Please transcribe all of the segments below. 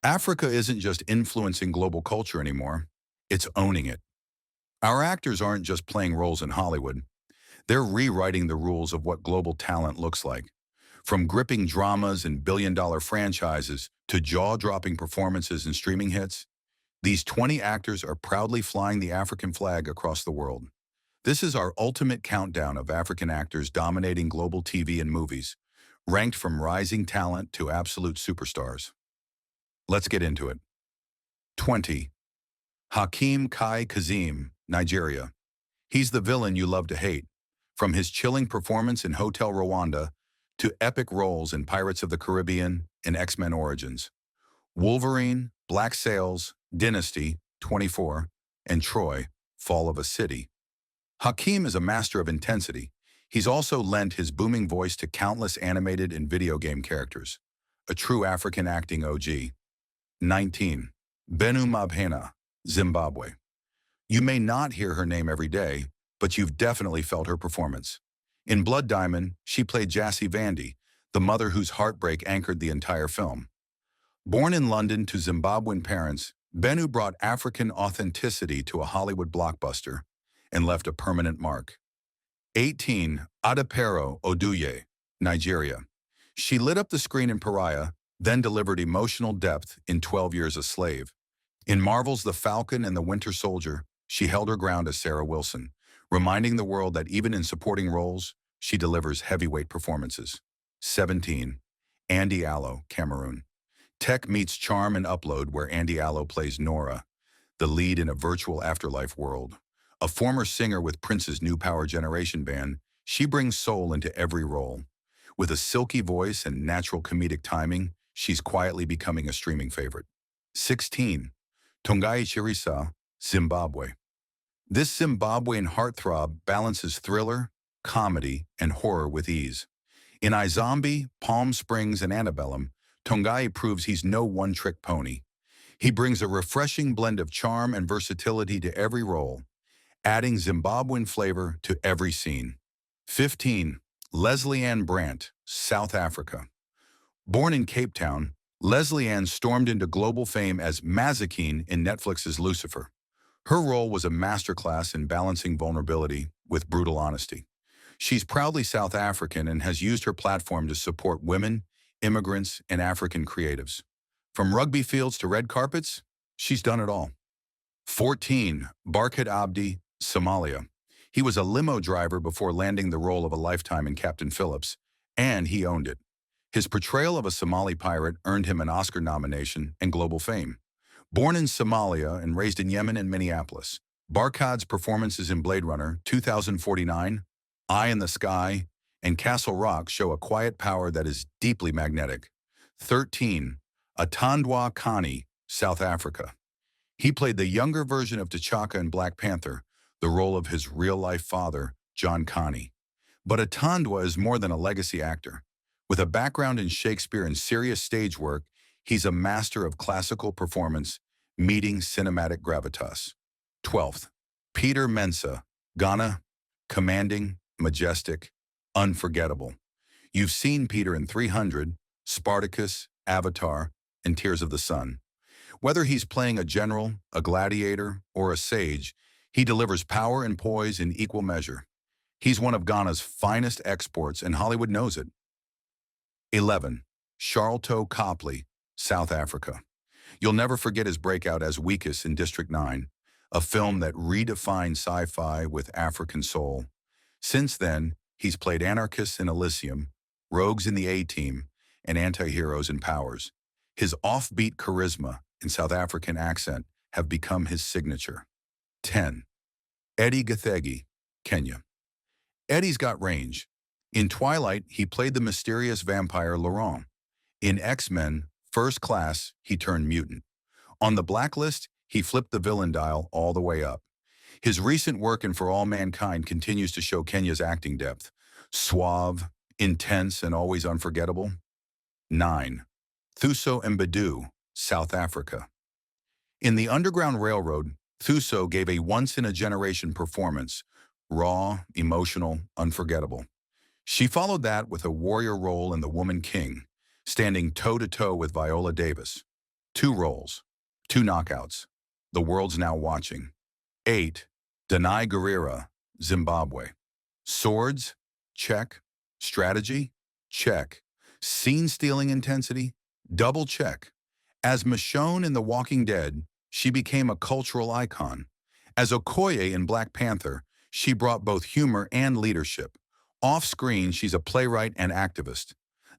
Africa isn't just influencing global culture anymore, it's owning it. Our actors aren't just playing roles in Hollywood, they're rewriting the rules of what global talent looks like. From gripping dramas and billion-dollar franchises to jaw-dropping performances and streaming hits, these 20 actors are proudly flying the African flag across the world. This is our ultimate countdown of African actors dominating global TV and movies, ranked from rising talent to absolute superstars. Let's get into it. 20. Hakeem Kai Kazim, Nigeria. He's the villain you love to hate. From his chilling performance in Hotel Rwanda to epic roles in Pirates of the Caribbean and X-Men Origins. Wolverine, Black Sails, Dynasty, 24, and Troy, Fall of a City. Hakeem is a master of intensity. He's also lent his booming voice to countless animated and video game characters. A true African acting OG. 19. Benu Mabhena, Zimbabwe. You may not hear her name every day, but you've definitely felt her performance. In Blood Diamond, she played Jassy Vandy, the mother whose heartbreak anchored the entire film. Born in London to Zimbabwean parents, Benu brought African authenticity to a Hollywood blockbuster and left a permanent mark. 18. Adepero Oduye, Nigeria. She lit up the screen in Pariah, then delivered emotional depth in 12 Years a Slave. In Marvel's The Falcon and the Winter Soldier, she held her ground as Sarah Wilson, reminding the world that even in supporting roles, she delivers heavyweight performances. 17. Andy Allo, Cameroon. Tech meets charm and upload where Andy Allo plays Nora, the lead in a virtual afterlife world. A former singer with Prince's New Power Generation band, she brings soul into every role. With a silky voice and natural comedic timing, she's quietly becoming a streaming favorite. 16. Tongai Chirisa, Zimbabwe. This Zimbabwean heartthrob balances thriller, comedy, and horror with ease. In iZombie, Palm Springs, and Antebellum, Tongai proves he's no one-trick pony. He brings a refreshing blend of charm and versatility to every role, adding Zimbabwean flavor to every scene. 15. Leslie Ann Brandt, South Africa. Born in Cape Town, Leslie Ann stormed into global fame as Mazikeen in Netflix's Lucifer. Her role was a masterclass in balancing vulnerability with brutal honesty. She's proudly South African and has used her platform to support women, immigrants, and African creatives. From rugby fields to red carpets, she's done it all. 14. Barkhat Abdi, Somalia. He was a limo driver before landing the role of a lifetime in Captain Phillips, and he owned it. His portrayal of a Somali pirate earned him an Oscar nomination and global fame. Born in Somalia and raised in Yemen and Minneapolis, Barkhat's performances in Blade Runner 2049, Eye in the Sky, and Castle Rock show a quiet power that is deeply magnetic. 13. Atandwa Kani, South Africa. He played the younger version of T'Chaka in Black Panther, the role of his real-life father, John Kani. But Atandwa is more than a legacy actor. With a background in Shakespeare and serious stage work, he's a master of classical performance, meeting cinematic gravitas. 12th. Peter Mensah, Ghana. Commanding, majestic, unforgettable. You've seen Peter in 300, Spartacus, Avatar, and Tears of the Sun. Whether he's playing a general, a gladiator, or a sage, he delivers power and poise in equal measure. He's one of Ghana's finest exports, and Hollywood knows it. 11. Sharlto Copley, South Africa. You'll never forget his breakout as Weakest in District 9, a film that redefined sci-fi with African soul. Since then, he's played anarchists in Elysium, rogues in the A-Team, and anti-heroes in Powers. His offbeat charisma and South African accent have become his signature. 10. Eddie Gathegi, Kenya. Eddie's got range. In Twilight, he played the mysterious vampire Laurent. In X-Men, First Class, he turned mutant. On The Blacklist, he flipped the villain dial all the way up. His recent work in For All Mankind continues to show Kenya's acting depth. Suave, intense, and always unforgettable. 9. Thuso Mbedu, South Africa. In The Underground Railroad, Thuso gave a once-in-a-generation performance, raw, emotional, unforgettable. She followed that with a warrior role in The Woman King, standing toe-to-toe with Viola Davis. 2 roles, 2 knockouts. The world's now watching. 8. Danai Gurira, Zimbabwe. Swords? Check. Strategy? Check. Scene-stealing intensity? Double check. As Michonne in The Walking Dead, she became a cultural icon. As Okoye in Black Panther, she brought both humor and leadership. Off-screen, she's a playwright and activist.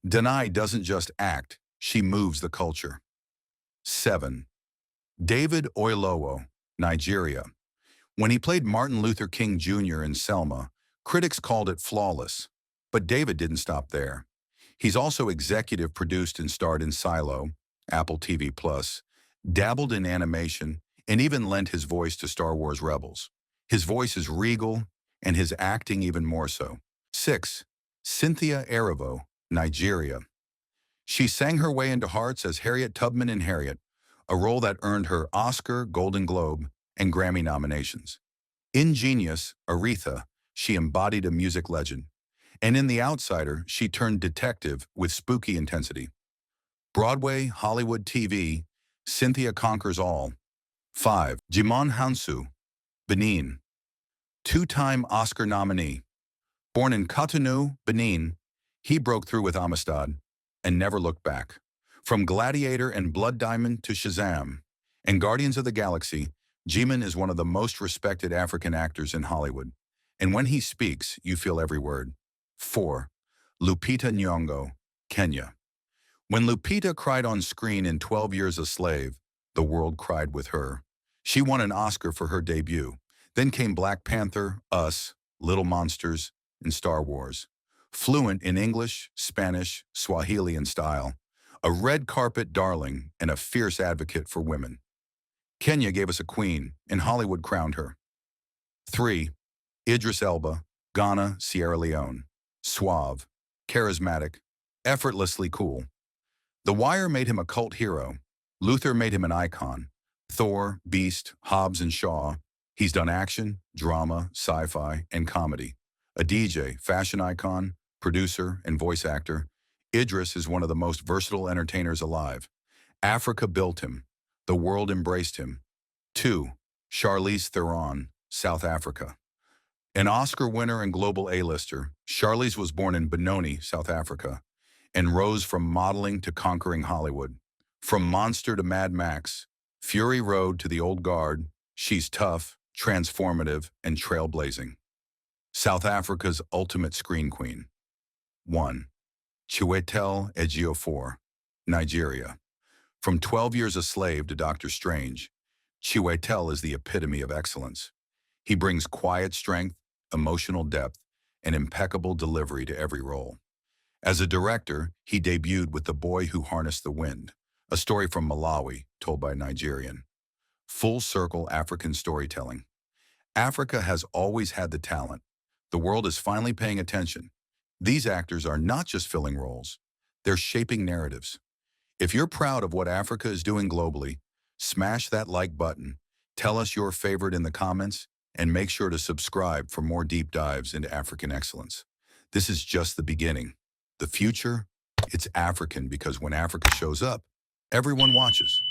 Danai doesn't just act, she moves the culture. 7. David Oyelowo, Nigeria. When he played Martin Luther King Jr. in Selma, critics called it flawless. But David didn't stop there. He's also executive produced and starred in Silo, Apple TV+, dabbled in animation, and even lent his voice to Star Wars Rebels. His voice is regal, and his acting even more so. 6. Cynthia Erivo, Nigeria. She sang her way into hearts as Harriet Tubman in Harriet, a role that earned her Oscar, Golden Globe, and Grammy nominations. In Genius, Aretha, she embodied a music legend. And in The Outsider, she turned detective with spooky intensity. Broadway, Hollywood, TV, Cynthia conquers all. 5. Djimon Hounsou, Benin. 2-time Oscar nominee. Born in Cotonou, Benin, he broke through with Amistad and never looked back. From Gladiator and Blood Diamond to Shazam and Guardians of the Galaxy, Djimon is one of the most respected African actors in Hollywood. And when he speaks, you feel every word. 4. Lupita Nyong'o, Kenya. When Lupita cried on screen in 12 Years a Slave, the world cried with her. She won an Oscar for her debut. Then came Black Panther, Us, Little Monsters, and Star Wars. Fluent in English, Spanish, Swahili and style. A red carpet darling and a fierce advocate for women. Kenya gave us a queen, and Hollywood crowned her. 3. Idris Elba, Ghana, Sierra Leone. Suave, charismatic, effortlessly cool. The Wire made him a cult hero. Luther made him an icon. Thor, Beast, Hobbs and Shaw. He's done action, drama, sci-fi, and comedy. A DJ, fashion icon, producer, and voice actor, Idris is one of the most versatile entertainers alive. Africa built him. The world embraced him. 2. Charlize Theron, South Africa. An Oscar winner and global A-lister, Charlize was born in Benoni, South Africa, and rose from modeling to conquering Hollywood. From Monster to Mad Max, Fury Road to The Old Guard, she's tough, transformative, and trailblazing. South Africa's ultimate screen queen. 1. Chiwetel Ejiofor, Nigeria. From 12 Years a Slave to Doctor Strange, Chiwetel is the epitome of excellence. He brings quiet strength, emotional depth, and impeccable delivery to every role. As a director, he debuted with The Boy Who Harnessed the Wind, a story from Malawi told by a Nigerian. Full-circle African storytelling. Africa has always had the talent. The world is finally paying attention. These actors are not just filling roles, they're shaping narratives. If you're proud of what Africa is doing globally, smash that like button, tell us your favorite in the comments, and make sure to subscribe for more deep dives into African excellence. This is just the beginning. The future, it's African because when Africa shows up, everyone watches.